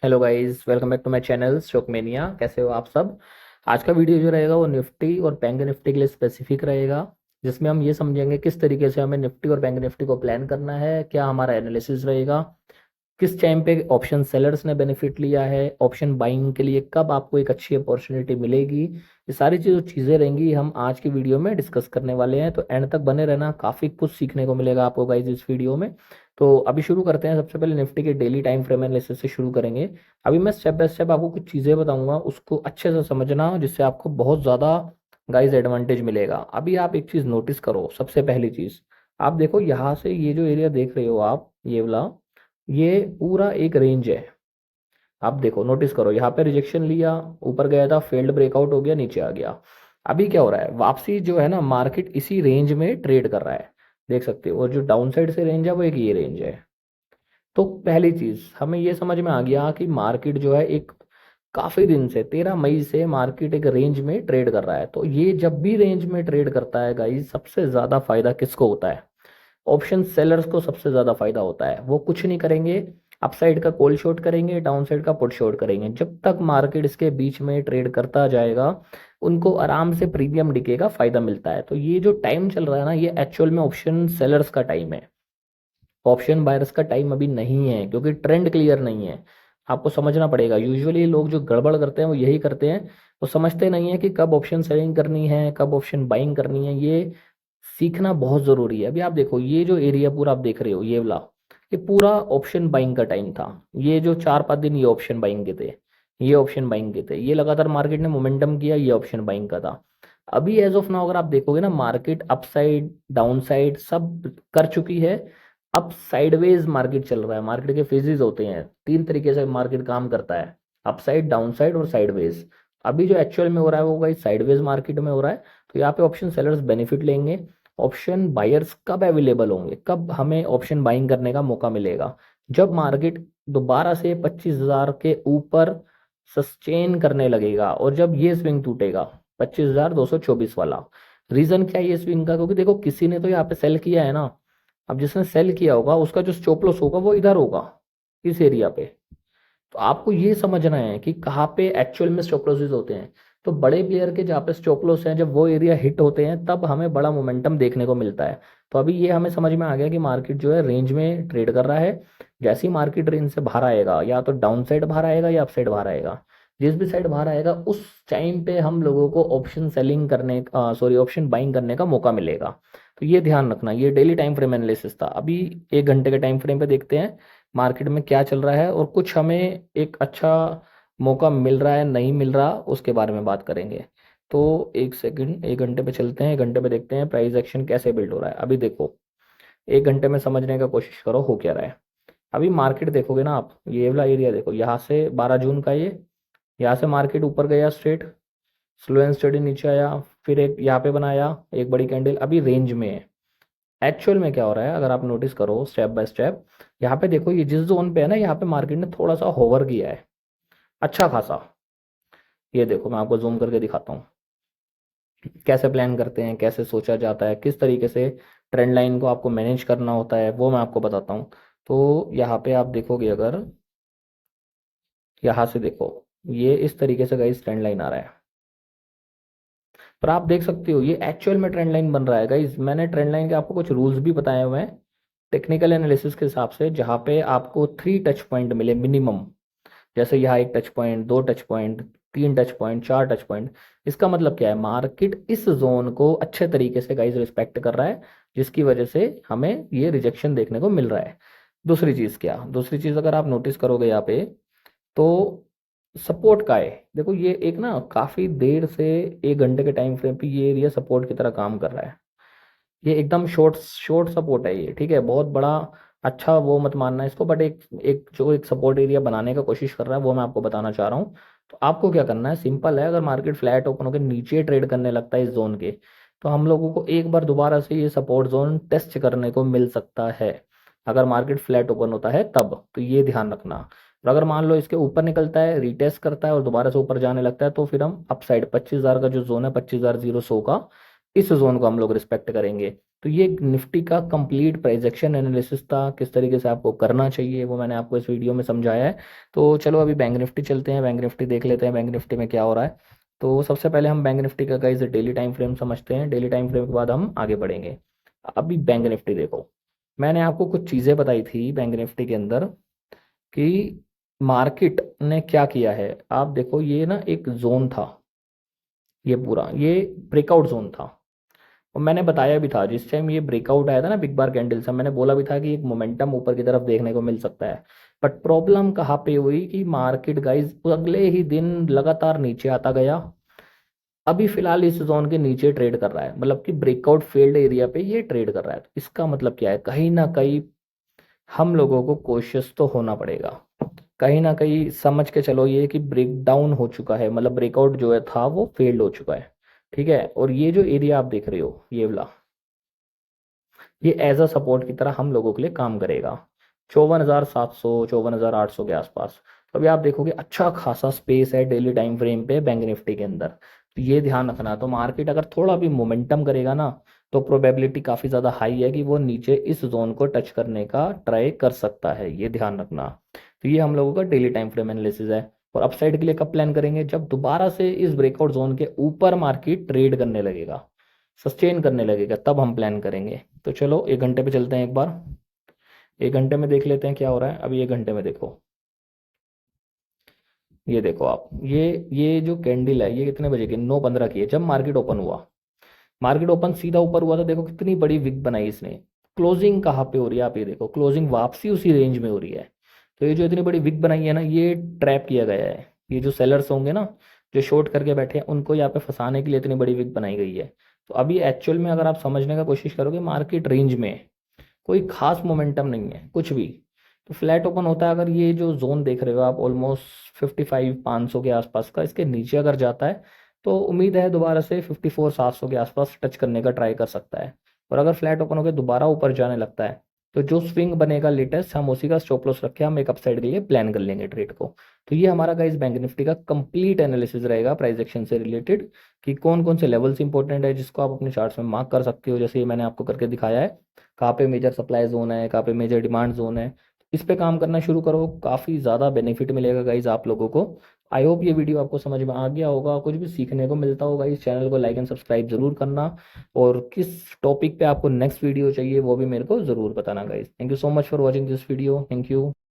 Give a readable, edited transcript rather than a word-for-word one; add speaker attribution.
Speaker 1: Hello guys, welcome back to my channel stock mania. कैसे हो आप सब। आज का वीडियो जो रहेगा वो निफ्टी और बैंक निफ्टी के लिए स्पेसिफिक रहेगा, जिसमें हम ये समझेंगे किस तरीके से हमें निफ्टी और बैंक निफ्टी को प्लान करना है, क्या हमारा एनालिसिस रहेगा, किस टाइम पे ऑप्शन सेलर्स ने बेनिफिट लिया है, ऑप्शन बाइंग के लिए कब आपको एक अच्छी अपॉर्चुनिटी मिलेगी। ये सारी जो चीज़ें रहेंगी हम आज की वीडियो में डिस्कस करने वाले हैं, तो एंड तक बने रहना, काफ़ी कुछ सीखने को मिलेगा आपको गाइज इस वीडियो में। तो अभी शुरू करते हैं। सबसे पहले निफ्टी के डेली टाइम फ्रेम एनालिसिस से शुरू करेंगे। अभी मैं स्टेप बाय स्टेप आपको कुछ चीज़ें बताऊंगा, उसको अच्छे से समझना, जिससे आपको बहुत ज़्यादा गाइज एडवांटेज मिलेगा। अभी आप एक चीज़ नोटिस करो। सबसे पहली चीज़ आप देखो, यहाँ से ये जो एरिया देख रहे हो आप, ये वाला, ये पूरा एक रेंज है। आप देखो, नोटिस करो, यहाँ पे रिजेक्शन लिया, ऊपर गया था, फेल्ड ब्रेकआउट हो गया, नीचे आ गया। अभी क्या हो रहा है, वापसी जो है ना, मार्केट इसी रेंज में ट्रेड कर रहा है, देख सकते हो। और जो डाउन साइड से रेंज है वो एक ये रेंज है। तो पहली चीज हमें ये समझ में आ गया कि मार्केट जो है एक काफी दिन से 13 मई से मार्केट एक रेंज में ट्रेड कर रहा है। तो ये जब भी रेंज में ट्रेड करता है गाइस, सबसे ज्यादा फायदा किसको होता है? ऑप्शन सेलर्स को सबसे ज्यादा फायदा होता है। वो कुछ नहीं करेंगे, अपसाइड का कॉल शॉर्ट करेंगे, डाउन साइड का पुट शॉर्ट करेंगे। जब तक मार्केट इसके बीच में ट्रेड करता जाएगा, उनको आराम से प्रीमियम डिके का फायदा मिलता है। तो ये जो टाइम चल रहा है ना, ये एक्चुअल में ऑप्शन सेलर्स का टाइम है। ऑप्शन बायर्स का टाइम अभी नहीं है, क्योंकि ट्रेंड क्लियर नहीं है। आपको समझना पड़ेगा। यूजुअली लोग जो गड़बड़ करते हैं वो यही करते हैं, वो समझते नहीं है कि कब ऑप्शन सेलिंग करनी है, कब ऑप्शन बाइंग करनी है। ये सीखना बहुत जरूरी है। अभी आप देखो, ये जो एरिया पूरा आप देख रहे हो, ये वाला, ये पूरा ऑप्शन बाइंग का टाइम था। ये जो 4-5 दिन ये ऑप्शन बाइंग के थे, ये ऑप्शन बाइंग के थे। ये लगातार मार्केट ने मोमेंटम किया, ये ऑप्शन बाइंग का था। अभी एज ऑफ नाउ अगर आप देखोगे ना, मार्केट अपसाइड डाउन साइड सब कर चुकी है। अब साइडवेज मार्केट चल रहा है। मार्केट के फेजेस होते हैं, 3 तरीके से मार्केट काम करता है, अपसाइड, डाउन साइड और साइडवेज। अभी जो एक्चुअल में हो रहा है वो भाई साइडवेज मार्केट में हो रहा है। तो यहाँ पे ऑप्शन सेलर्स बेनिफिट लेंगे। ऑप्शन बायर्स कब अवेलेबल होंगे, कब हमें ऑप्शन बाइंग करने का मौका मिलेगा? जब मार्केट दोबारा से 25,000 के ऊपर सस्टेन करने लगेगा, और जब ये स्विंग टूटेगा 25,224 वाला। रीजन क्या है ये स्विंग का? क्योंकि देखो, किसी ने तो यहाँ पे सेल किया है ना। अब जिसने सेल किया होगा उसका जो स्टॉप लॉस होगा वो इधर होगा, इस एरिया पे। तो आपको ये समझना है कि कहाँ पे एक्चुअल में स्टॉप लॉसेस होते हैं। तो बड़े प्लेयर के जहाँ पे स्टॉप लॉस हैं, जब वो एरिया हिट होते हैं, तब हमें बड़ा मोमेंटम देखने को मिलता है। तो अभी ये हमें समझ में आ गया कि मार्केट जो है रेंज में ट्रेड कर रहा है। जैसे ही मार्केट रेंज से बाहर आएगा, या तो डाउन साइड बाहर आएगा या अप साइड बाहर आएगा, जिस भी साइड बाहर आएगा उस टाइम पे हम लोगों को ऑप्शन सेलिंग करने सॉरी ऑप्शन बाइंग करने का मौका मिलेगा। तो ये ध्यान रखना। ये डेली टाइम फ्रेम एनालिसिस था। अभी 1 घंटे के टाइम फ्रेम पे देखते हैं मार्केट में क्या चल रहा है, और कुछ हमें एक अच्छा मौका मिल रहा है नहीं मिल रहा, उसके बारे में बात करेंगे। तो एक सेकंड, 1 घंटे पे चलते हैं। 1 घंटे पे देखते हैं प्राइस एक्शन कैसे बिल्ड हो रहा है। अभी देखो, 1 घंटे में समझने का कोशिश करो हो क्या रहा है। अभी मार्केट देखोगे ना आप, ये वाला एरिया देखो, यहाँ से 12 जून का ये, यहाँ से मार्केट ऊपर गया स्ट्रेट, स्लो एंड स्टडी नीचे आया, फिर एक यहाँ पे बनाया एक बड़ी कैंडल, अभी रेंज में है। एक्चुअल में क्या हो रहा है अगर आप नोटिस करो स्टेप बाय स्टेप, यहाँ पे देखो, ये जिस जोन पे है ना, यहाँ पे मार्केट ने थोड़ा सा होवर किया है, अच्छा खासा। ये देखो, मैं आपको जूम करके दिखाता हूँ कैसे प्लान करते हैं, कैसे सोचा जाता है, किस तरीके से ट्रेंड लाइन को आपको मैनेज करना होता है, वो मैं आपको बताता हूँ। तो यहाँ पे आप देखोगे, अगर यहाँ से देखो, ये इस तरीके से गाइस ट्रेंड लाइन आ रहा है। पर आप देख सकते हो ये एक्चुअल में ट्रेंड लाइन बन रहा है गाइस। मैंने ट्रेंड लाइन के आपको कुछ रूल्स भी बताए हुए हैं टेक्निकल एनालिसिस के हिसाब से, जहाँ पे आपको 3 टच पॉइंट मिले मिनिमम। जैसे यहाँ 1 touch point, 2 touch point, 3 touch point, 4 touch point. इसका मतलब क्या है, मार्केट इस जोन को अच्छे तरीके से गाइस रिस्पेक्ट कर रहा है, जिसकी वजह से हमें ये रिजेक्शन देखने को मिल रहा है। दूसरी चीज क्या, दूसरी चीज अगर आप नोटिस करोगे यहाँ पे, तो सपोर्ट का है। देखो, ये एक ना काफी देर से 1 घंटे के टाइम फ्रेम पे ये एरिया सपोर्ट की तरह काम कर रहा है। ये एकदम शॉर्ट शॉर्ट सपोर्ट है ये, ठीक है, बहुत बड़ा अच्छा वो मत मानना इसको, बट एक एक जो एक सपोर्ट एरिया बनाने का कोशिश कर रहा है वो मैं आपको बताना चाह रहा हूँ। तो आपको क्या करना है, सिंपल है। अगर मार्केट फ्लैट ओपन होकर नीचे ट्रेड करने लगता है इस जोन के, तो हम लोगों को एक बार दोबारा से ये सपोर्ट जोन टेस्ट करने को मिल सकता है। अगर मार्केट फ्लैट ओपन होता है तब, तो ये ध्यान रखना। और अगर मान लो इसके ऊपर निकलता है, रीटेस्ट करता है और दोबारा से ऊपर जाने लगता है, तो फिर हम अपसाइड 25,000 का जो जोन है, 25,000 सौ का, इस जोन को हम लोग रिस्पेक्ट करेंगे। तो ये निफ्टी का कंप्लीट प्राइस एक्शन एनालिसिस था, किस तरीके से आपको करना चाहिए वो मैंने आपको इस वीडियो में समझाया है। तो चलो अभी बैंक निफ्टी चलते हैं, बैंक निफ्टी देख लेते हैं बैंक निफ्टी में क्या हो रहा है। तो सबसे पहले हम बैंक निफ्टी का गाइस डेली टाइम फ्रेम समझते हैं, डेली टाइम फ्रेम के बाद हम आगे बढ़ेंगे। अभी बैंक निफ्टी देखो, मैंने आपको कुछ चीज़ें बताई थी बैंक निफ्टी के अंदर कि मार्केट ने क्या किया है। आप देखो ये ना एक जोन था, ये पूरा ये ब्रेकआउट जोन था। और मैंने बताया भी था जिस टाइम ये ब्रेकआउट आया था ना बिग बार कैंडल से, मैंने बोला भी था कि एक मोमेंटम ऊपर की तरफ देखने को मिल सकता है। बट प्रॉब्लम कहाँ पे हुई कि मार्केट गाइस अगले ही दिन लगातार नीचे आता गया। अभी फिलहाल इस जोन के नीचे ट्रेड कर रहा है, मतलब कि ब्रेकआउट फेल्ड एरिया पे ये ट्रेड कर रहा है। तो इसका मतलब क्या है, कहीं ना कहीं हम लोगों को कोशिश तो होना पड़ेगा। कहीं ना कहीं समझ के चलो ये कि ब्रेक डाउन हो चुका है, मतलब ब्रेकआउट जो है था वो फेल्ड हो चुका है। ठीक है, और ये जो एरिया आप देख रहे हो ये वाला, ये एज अ सपोर्ट की तरह हम लोगों के लिए काम करेगा। 54,700 54,800 के आसपास। तो अभी आप देखोगे अच्छा खासा स्पेस है डेली टाइम फ्रेम पे बैंक निफ्टी के अंदर। तो ये ध्यान रखना, तो मार्केट अगर थोड़ा भी मोमेंटम करेगा ना, तो प्रोबेबिलिटी काफ़ी ज़्यादा हाई है कि वो नीचे इस जोन को टच करने का ट्राई कर सकता है, ये ध्यान रखना। तो ये हम लोगों का डेली टाइम फ्रेम एनालिसिस है। और अपसाइड के लिए कब प्लान करेंगे, जब दोबारा से इस ब्रेकआउट जोन के ऊपर मार्केट ट्रेड करने लगेगा, सस्टेन करने लगेगा, तब हम प्लान करेंगे। तो चलो 1 घंटे पे चलते हैं एक बार, 1 घंटे में देख लेते हैं क्या हो रहा है। अभी 1 घंटे में देखो, ये देखो आप, ये जो कैंडल है ये कितने बजे की, 9:15 की है, जब मार्केट ओपन हुआ। मार्केट ओपन सीधा ऊपर हुआ था, देखो कितनी बड़ी विक बनाई इसने। क्लोजिंग कहाँ पे हो रही है, आप ये देखो, क्लोजिंग वापसी उसी रेंज में हो रही है। तो ये जो इतनी बड़ी विक बनाई है ना, ये ट्रैप किया गया है। ये जो सेलर्स होंगे ना, जो शॉर्ट करके बैठे हैं, उनको यहाँ पे फंसाने के लिए इतनी बड़ी विक बनाई गई है। तो अभी एक्चुअल में अगर आप समझने का कोशिश करोगे, मार्केट रेंज में कोई खास मोमेंटम नहीं है कुछ भी। तो फ्लैट ओपन होता है, अगर ये जो जोन देख रहे हो आप ऑलमोस्ट 55,500 के आसपास का, इसके नीचे अगर जाता है तो उम्मीद है दोबारा से 54,700 के आसपास टच करने का ट्राई कर सकता है। और अगर फ्लैट ओपन होकर दोबारा ऊपर जाने लगता है, तो जो स्विंग बनेगा लेटेस्ट, हम उसी का स्टॉप लॉस रख के हम एक अपसाइड के लिए प्लान कर लेंगे ट्रेड को। तो ये हमारा गाइस बैंक निफ्टी का कंप्लीट एनालिसिस रहेगा प्राइस एक्शन से रिलेटेड, कि कौन कौन से लेवल्स इंपॉर्टेंट है जिसको आप अपने चार्ट्स में मार्क कर सकते हो, जैसे ये मैंने आपको करके दिखाया है। कहाँ पे मेजर सप्लाई जोन है, कहाँ पे मेजर डिमांड जोन है, इस पे काम करना शुरू करो, काफ़ी ज़्यादा बेनिफिट मिलेगा गाइज आप लोगों को। आई होप ये वीडियो आपको समझ में आ गया होगा, कुछ भी सीखने को मिलता होगा। इस चैनल को लाइक एंड सब्सक्राइब जरूर करना, और किस टॉपिक पे आपको नेक्स्ट वीडियो चाहिए वो भी मेरे को ज़रूर बताना guys. Thank you so much for watching this video, thank you.